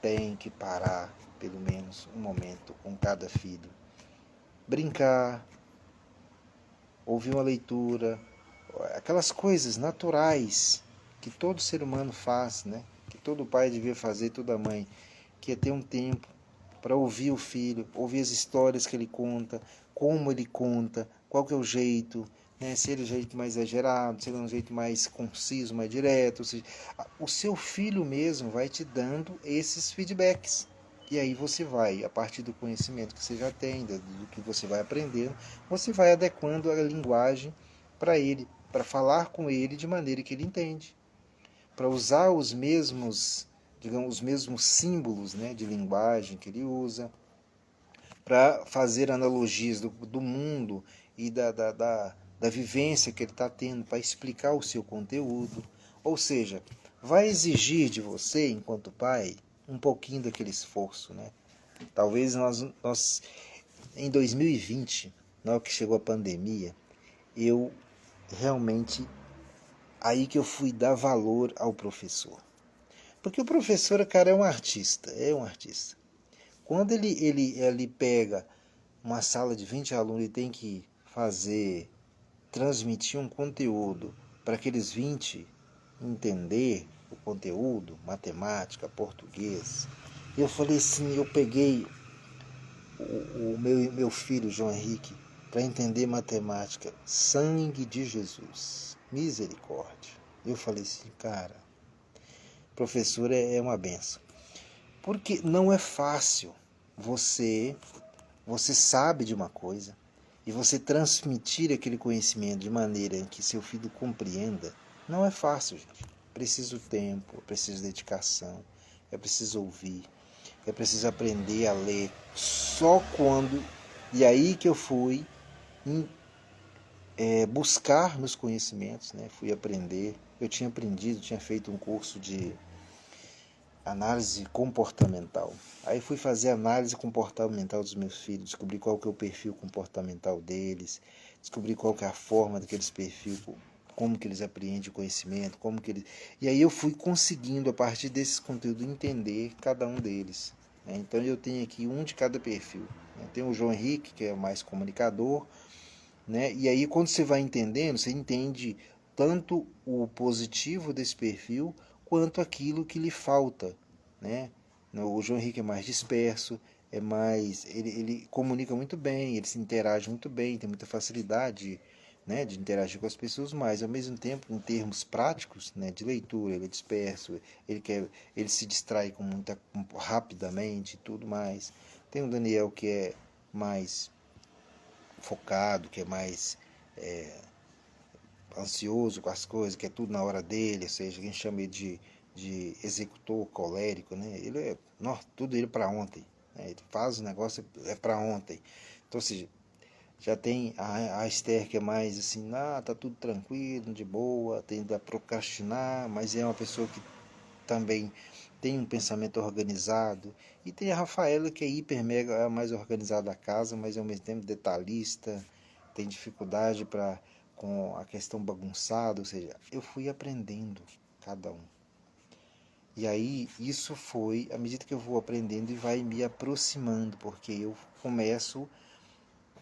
tem que parar pelo menos um momento com cada filho. Brincar, ouvir uma leitura, aquelas coisas naturais que todo ser humano faz, né? Que todo pai devia fazer, toda mãe, que é ter um tempo para ouvir o filho, ouvir as histórias que ele conta, como ele conta, qual que é o jeito, né? Se ele é um jeito mais exagerado, se ele é um jeito mais conciso, mais direto. Seja, o seu filho mesmo vai te dando esses feedbacks. E aí você vai, a partir do conhecimento que você já tem, do que você vai aprendendo, você vai adequando a linguagem para ele, para falar com ele de maneira que ele entende, para usar os mesmos, digamos, os mesmos símbolos, né, de linguagem que ele usa, para fazer analogias do mundo e da vivência que ele está tendo, para explicar o seu conteúdo. Ou seja, vai exigir de você, enquanto pai, um pouquinho daquele esforço, né? Talvez nós em 2020, na hora que chegou a pandemia, eu realmente aí que eu fui dar valor ao professor. Porque o professor, cara, é um artista, Quando ele pega uma sala de 20 alunos e tem que transmitir um conteúdo para aqueles 20 entender o conteúdo, matemática, português. Eu falei assim, eu peguei o meu filho, João Henrique, para entender matemática, sangue de Jesus, misericórdia. Eu falei assim, cara, professor é uma benção. Porque não é fácil você sabe de uma coisa e você transmitir aquele conhecimento de maneira que seu filho compreenda, não é fácil, gente. É preciso tempo, é preciso dedicação, é preciso ouvir, é preciso aprender a ler. Só quando... E aí que eu fui buscar meus conhecimentos, né? Fui aprender. Eu tinha aprendido, tinha feito um curso de análise comportamental. Aí fui fazer análise comportamental dos meus filhos, descobri qual que é o perfil comportamental deles, descobri qual que é a forma daqueles perfis, como que eles apreendem o conhecimento, como que eles... E aí eu fui conseguindo, a partir desses conteúdos, entender cada um deles. Né? Então eu tenho aqui um de cada perfil. Né? Tem o João Henrique, que é mais comunicador, né? E aí quando você vai entendendo, você entende tanto o positivo desse perfil, quanto aquilo que lhe falta, né? O João Henrique é mais disperso, ele comunica muito bem, ele se interage muito bem, tem muita facilidade, né, de interagir com as pessoas, mas ao mesmo tempo, em termos práticos, né, de leitura, ele é disperso, ele se distrai rapidamente e tudo mais. Tem o Daniel que é mais focado, que é mais ansioso com as coisas, que é tudo na hora dele, ou seja, a gente chama ele de executor colérico, né? Ele é, tudo ele para ontem, né? Ele faz o negócio é para ontem. Então, ou seja, já tem a Esther que é mais assim, tá tudo tranquilo, de boa, tende a procrastinar, mas é uma pessoa que também tem um pensamento organizado. E tem a Rafaela que é hiper mega, é a mais organizada da casa, mas ao mesmo tempo detalhista, tem dificuldade com a questão bagunçada, ou seja, eu fui aprendendo cada um. E aí isso foi, à medida que eu vou aprendendo e vai me aproximando, porque eu começo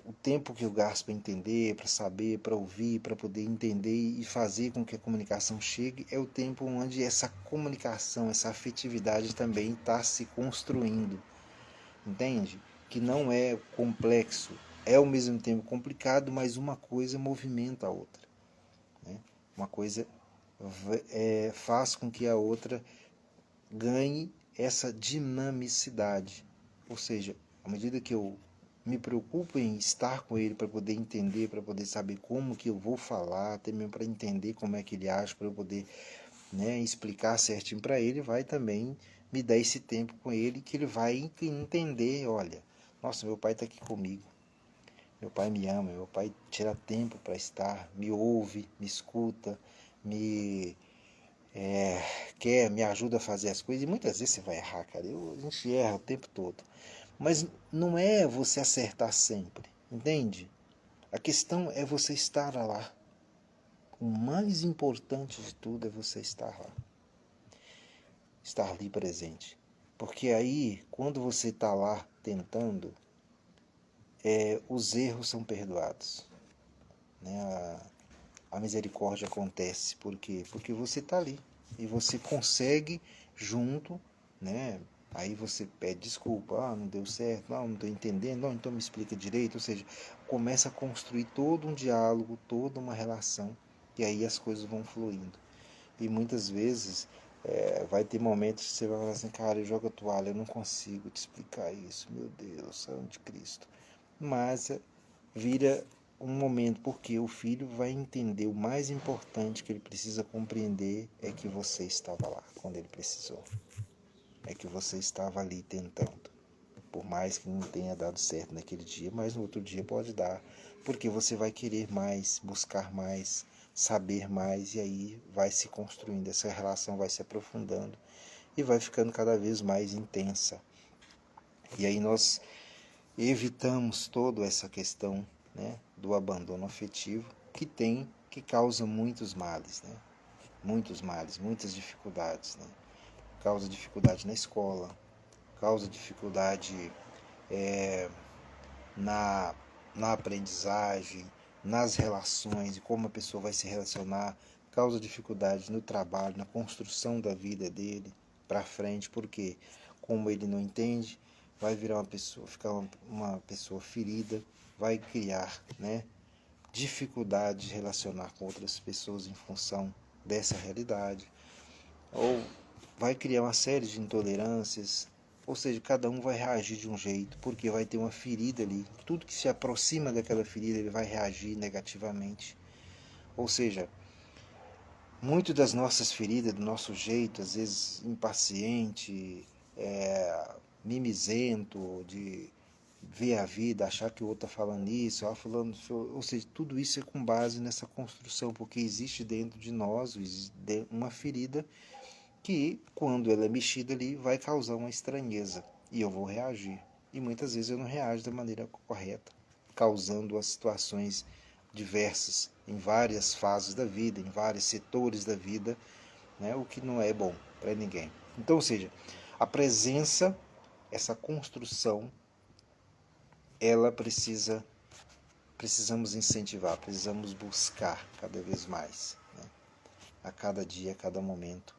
o tempo que eu gasto para entender, para saber, para ouvir, para poder entender e fazer com que a comunicação chegue, é o tempo onde essa comunicação, essa afetividade também está se construindo. Entende? Que não é complexo, é ao mesmo tempo complicado, mas uma coisa movimenta a outra. Né? Uma coisa faz com que a outra ganhe essa dinamicidade. Ou seja, à medida que eu me preocupo em estar com ele para poder entender, para poder saber como que eu vou falar, até mesmo para entender como é que ele age, para eu poder, né, explicar certinho para ele, vai também me dar esse tempo com ele que ele vai entender, olha, nossa, meu pai está aqui comigo, meu pai me ama, meu pai tira tempo para estar, me ouve, me escuta, me me ajuda a fazer as coisas, e muitas vezes você vai errar, cara, a gente erra o tempo todo, mas não é você acertar sempre, entende? A questão é você estar lá. O mais importante de tudo é você estar lá. Estar ali presente. Porque aí, quando você está lá tentando, os erros são perdoados. Né? A misericórdia acontece. Por quê? Porque você está ali. E você consegue junto, né? Aí você pede desculpa, não deu certo, não estou entendendo, não, então me explica direito. Ou seja, começa a construir todo um diálogo, toda uma relação, e aí as coisas vão fluindo. E muitas vezes vai ter momentos que você vai falar assim, cara, eu jogo a toalha, eu não consigo te explicar isso, meu Deus, santo de Cristo. Mas vira um momento, porque o filho vai entender o mais importante que ele precisa compreender é que você estava lá quando ele precisou. É que você estava ali tentando. Por mais que não tenha dado certo naquele dia, mas no outro dia pode dar. Porque você vai querer mais, buscar mais, saber mais, e aí vai se construindo, essa relação vai se aprofundando e vai ficando cada vez mais intensa. E aí nós evitamos toda essa questão, né, do abandono afetivo que causa muitos males, né? Muitos males, muitas dificuldades, né? Causa dificuldade na escola, causa dificuldade na, na aprendizagem, nas relações e como a pessoa vai se relacionar, causa dificuldade no trabalho, na construção da vida dele para frente, porque como ele não entende, vai virar uma pessoa, ficar uma pessoa ferida, vai criar, né, dificuldade de relacionar com outras pessoas em função dessa realidade, ou vai criar uma série de intolerâncias, ou seja, cada um vai reagir de um jeito, porque vai ter uma ferida ali. Tudo que se aproxima daquela ferida, ele vai reagir negativamente. Ou seja, muito das nossas feridas, do nosso jeito, às vezes impaciente, mimizento, de ver a vida, achar que o outro está falando isso, falando, ou seja, tudo isso é com base nessa construção, porque existe dentro de nós uma ferida que, quando ela é mexida ali, vai causar uma estranheza e eu vou reagir. E muitas vezes eu não reajo da maneira correta, causando as situações diversas em várias fases da vida, em vários setores da vida, né, o que não é bom para ninguém. Então, ou seja, a presença, essa construção, ela precisamos incentivar, precisamos buscar cada vez mais, né, a cada dia, a cada momento,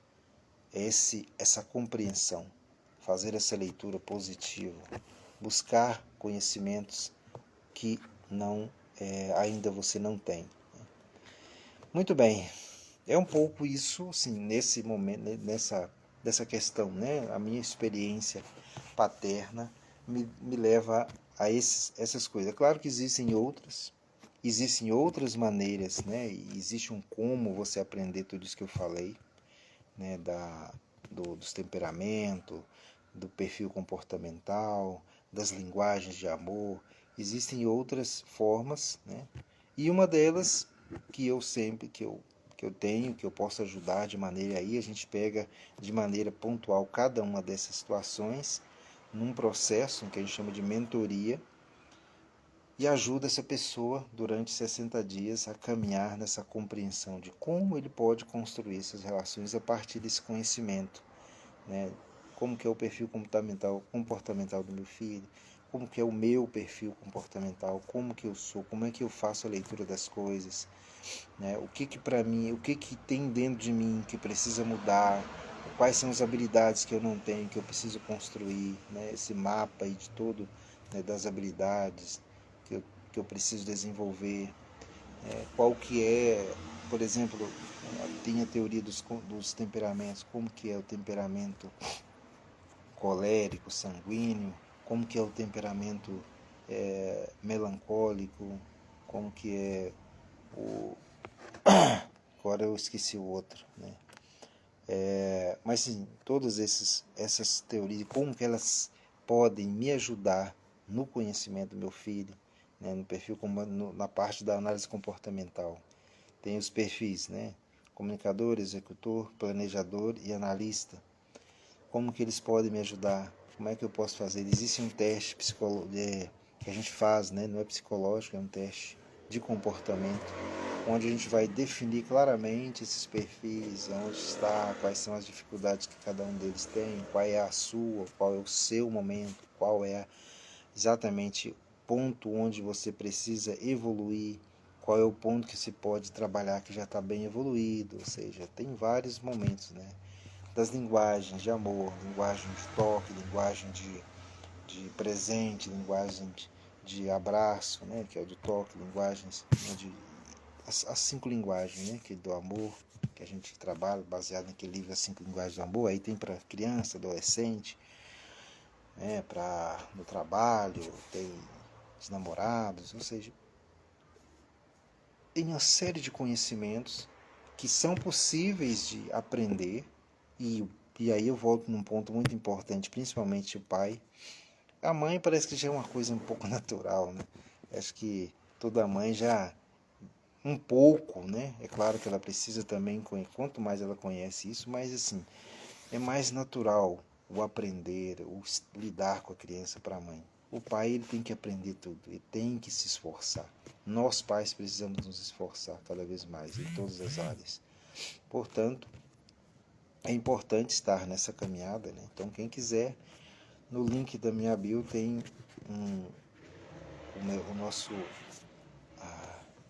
essa compreensão, fazer essa leitura positiva, buscar conhecimentos que não ainda você não tem. Muito bem, é um pouco isso, assim, nesse momento, dessa questão, né? A minha experiência paterna me leva a essas coisas. É claro que existem outras maneiras, né? E existe um como você aprender tudo isso que eu falei, né? Dos temperamentos, do perfil comportamental, das linguagens de amor. Existem outras formas, né? E uma delas que eu tenho, que eu posso ajudar de maneira aí, a gente pega de maneira pontual cada uma dessas situações num processo que a gente chama de mentoria e ajuda essa pessoa durante 60 dias a caminhar nessa compreensão de como ele pode construir essas relações a partir desse conhecimento, né? Como que é o perfil comportamental do meu filho, como que é o meu perfil comportamental, como que eu sou, como é que eu faço a leitura das coisas, né? O que para mim, o que tem dentro de mim que precisa mudar, quais são as habilidades que eu não tenho, que eu preciso construir, né? Esse mapa aí de todo, né, das habilidades que eu preciso desenvolver, qual que é, por exemplo, tem a teoria dos temperamentos, como que é o temperamento colérico, sanguíneo, como que é o temperamento melancólico, como que é o... Agora eu esqueci o outro, né? Mas sim, todas essas teorias, como que elas podem me ajudar no conhecimento do meu filho, né, no perfil, na parte da análise comportamental. Tem os perfis, né? Comunicador, executor, planejador e analista. Como que eles podem me ajudar? Como é que eu posso fazer? Existe um teste que a gente faz, né? Não é psicológico, é um teste de comportamento, onde a gente vai definir claramente esses perfis, onde está, quais são as dificuldades que cada um deles tem, qual é a sua, qual é o seu momento, qual é exatamente o ponto onde você precisa evoluir, qual é o ponto que se pode trabalhar que já está bem evoluído, ou seja, tem vários momentos, né? Das linguagens de amor, linguagem de toque, linguagem de presente, linguagem de abraço, né? Que é o de toque, linguagens, né, as 5 linguagens, né? Que do amor, que a gente trabalha baseado naquele livro As 5 Linguagens do Amor. Aí tem para criança, adolescente, né? Para no trabalho, tem os namorados, ou seja, tem uma série de conhecimentos que são possíveis de aprender e aí eu volto num ponto muito importante, principalmente o pai. A mãe parece que já é uma coisa um pouco natural, né? Acho que toda mãe já um pouco, né? É claro que ela precisa também, quanto mais ela conhece isso, mas assim, é mais natural o aprender, o lidar com a criança para a mãe. O pai ele tem que aprender tudo, ele tem que se esforçar. Nós pais precisamos nos esforçar cada vez mais em todas as áreas. Portanto, é importante estar nessa caminhada, né? Então, quem quiser, no link da minha bio tem o nosso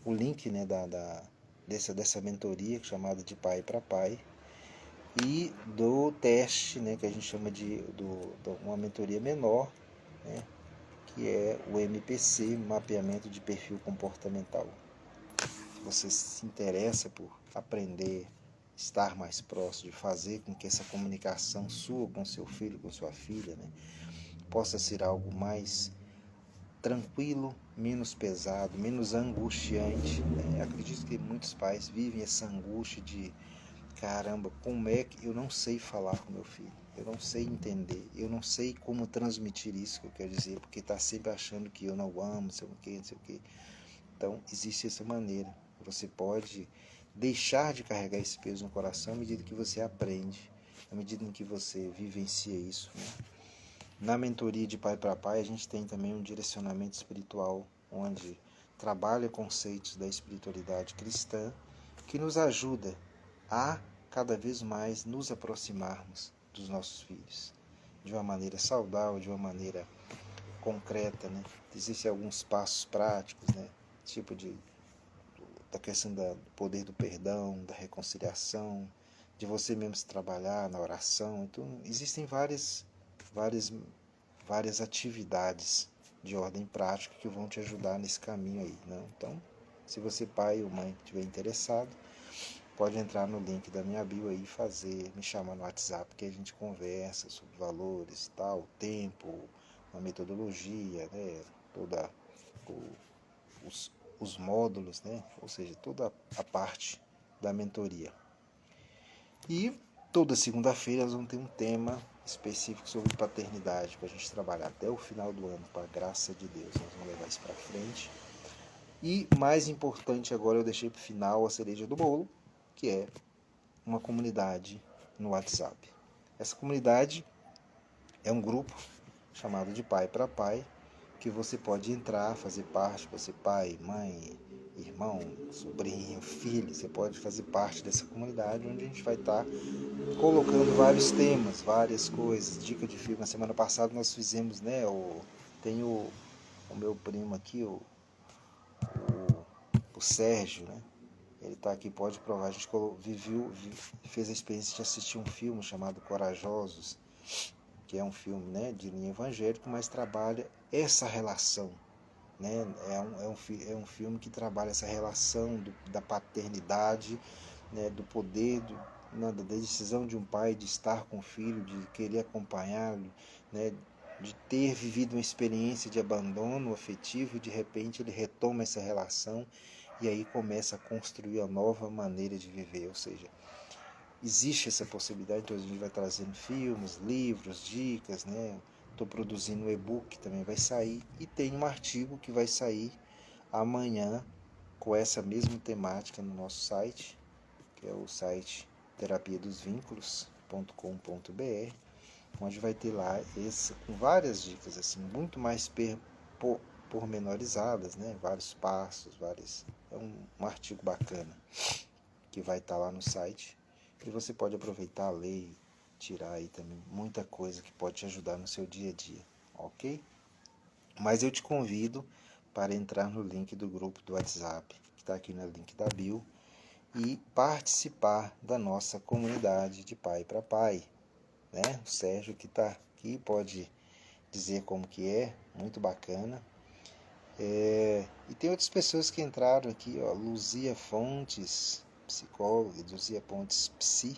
o link, né, dessa mentoria chamada de pai para pai e do teste, né, que a gente chama de uma mentoria menor, né, que é o MPC, mapeamento de perfil comportamental. Se você se interessa por aprender, estar mais próximo, de fazer com que essa comunicação sua com seu filho, com sua filha, né, possa ser algo mais tranquilo, menos pesado, menos angustiante, né? Acredito que muitos pais vivem essa angústia de caramba, como é que eu não sei falar com meu filho, eu não sei entender, eu não sei como transmitir isso que eu quero dizer, porque está sempre achando que eu não amo, não sei o que, não sei o que. Então existe essa maneira, você pode deixar de carregar esse peso no coração à medida que você aprende, à medida em que você vivencia isso, né? Na mentoria de pai para pai, a gente tem também um direcionamento espiritual, onde trabalha conceitos da espiritualidade cristã, que nos ajuda a cada vez mais nos aproximarmos dos nossos filhos, de uma maneira saudável, de uma maneira concreta, né? Existem alguns passos práticos, né? Tipo da questão do poder do perdão, da reconciliação, de você mesmo se trabalhar na oração. Então, existem várias várias atividades de ordem prática que vão te ajudar nesse caminho aí, né? Então, se você pai ou mãe estiver interessado, pode entrar no link da minha bio aí e me chamar no WhatsApp que a gente conversa sobre valores, tal, tempo, a metodologia, né? Toda os módulos, né? Ou seja, toda a parte da mentoria. E toda segunda-feira nós vamos ter um tema específico sobre paternidade para a gente trabalhar até o final do ano, com a graça de Deus. Nós vamos levar isso para frente. E mais importante agora, eu deixei para o final a cereja do bolo, que é uma comunidade no WhatsApp. Essa comunidade é um grupo chamado de Pai para Pai, que você pode entrar, fazer parte, você pai, mãe, irmão, sobrinho, filho, você pode fazer parte dessa comunidade, onde a gente vai estar colocando vários temas, várias coisas, dica de filme. Na semana passada nós fizemos, né, tem o meu primo aqui, o Sérgio, né, ele está aqui, pode provar, a gente fez a experiência de assistir um filme chamado Corajosos, que é um filme, né, de linha evangélica, mas trabalha essa relação, né? É um filme que trabalha essa relação da paternidade, né, do poder, da decisão de um pai de estar com o filho, de querer acompanhá-lo, né, de ter vivido uma experiência de abandono afetivo e de repente ele retoma essa relação e aí começa a construir a nova maneira de viver, ou seja, existe essa possibilidade. Então a gente vai trazendo filmes, livros, dicas, né? Estou produzindo um e-book que também vai sair e tem um artigo que vai sair amanhã com essa mesma temática no nosso site, que é o site terapiadosvinculos.com.br, onde vai ter lá esse, com várias dicas assim, muito mais pormenorizadas, né? Vários passos, é um artigo bacana que vai estar lá no site. E você pode aproveitar, ler e tirar aí também muita coisa que pode te ajudar no seu dia a dia, ok? Mas eu te convido para entrar no link do grupo do WhatsApp, que está aqui no link da bio, e participar da nossa comunidade de pai para pai, né? O Sérgio que está aqui pode dizer como que é, muito bacana. E tem outras pessoas que entraram aqui, ó, Luzia Fontes, psicóloga, Luzia Pontes Psi,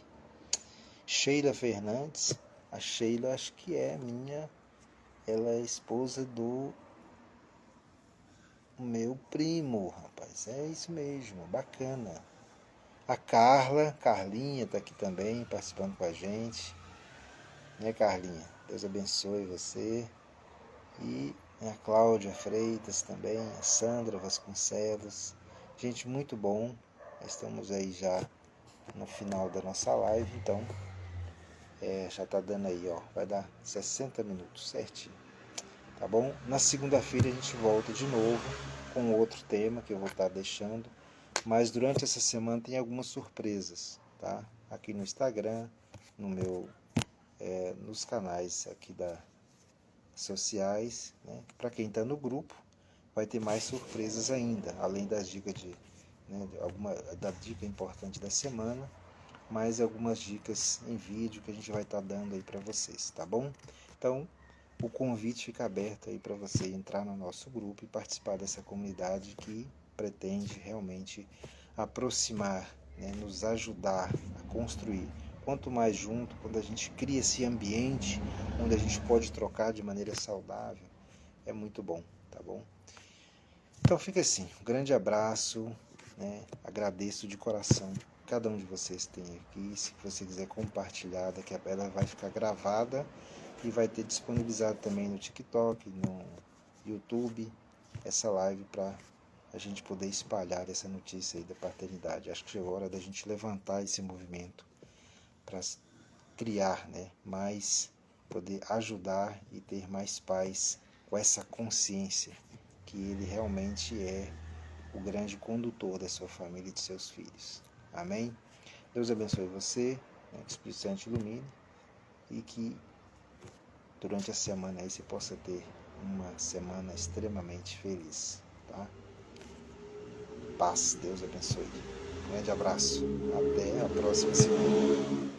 Sheila Fernandes, a Sheila acho que ela é esposa do meu primo, rapaz, é isso mesmo, bacana. A Carlinha tá aqui também, participando com a gente, né, Carlinha? Deus abençoe você. E a Cláudia Freitas também, a Sandra Vasconcelos, gente, muito bom. Estamos aí já no final da nossa live, então já tá dando aí, ó, vai dar 60 minutos certinho, tá bom? Na segunda-feira a gente volta de novo com outro tema que eu vou estar deixando, mas durante essa semana tem algumas surpresas, tá? Aqui no Instagram, nos canais aqui sociais, né? Para quem está no grupo, vai ter mais surpresas ainda, além das dicas da dica importante da semana, mais algumas dicas em vídeo que a gente vai estar dando aí para vocês, tá bom? Então, o convite fica aberto aí para você entrar no nosso grupo e participar dessa comunidade que pretende realmente aproximar, né, nos ajudar a construir. Quanto mais junto, quando a gente cria esse ambiente onde a gente pode trocar de maneira saudável, é muito bom, tá bom? Então fica assim, um grande abraço, né? Agradeço de coração cada um de vocês que tem aqui. Se você quiser compartilhar, daqui a pouco ela vai ficar gravada e vai ter disponibilizado também no TikTok, no YouTube, essa live para a gente poder espalhar essa notícia aí da paternidade. Acho que chegou a hora da gente levantar esse movimento para criar, né, mais, poder ajudar e ter mais pais com essa consciência que ele realmente é o grande condutor da sua família e de seus filhos. Amém? Deus abençoe você, né, que o Espírito Santo ilumine e que durante a semana aí você possa ter uma semana extremamente feliz, tá? Paz, Deus abençoe. Um grande abraço. Até a próxima semana.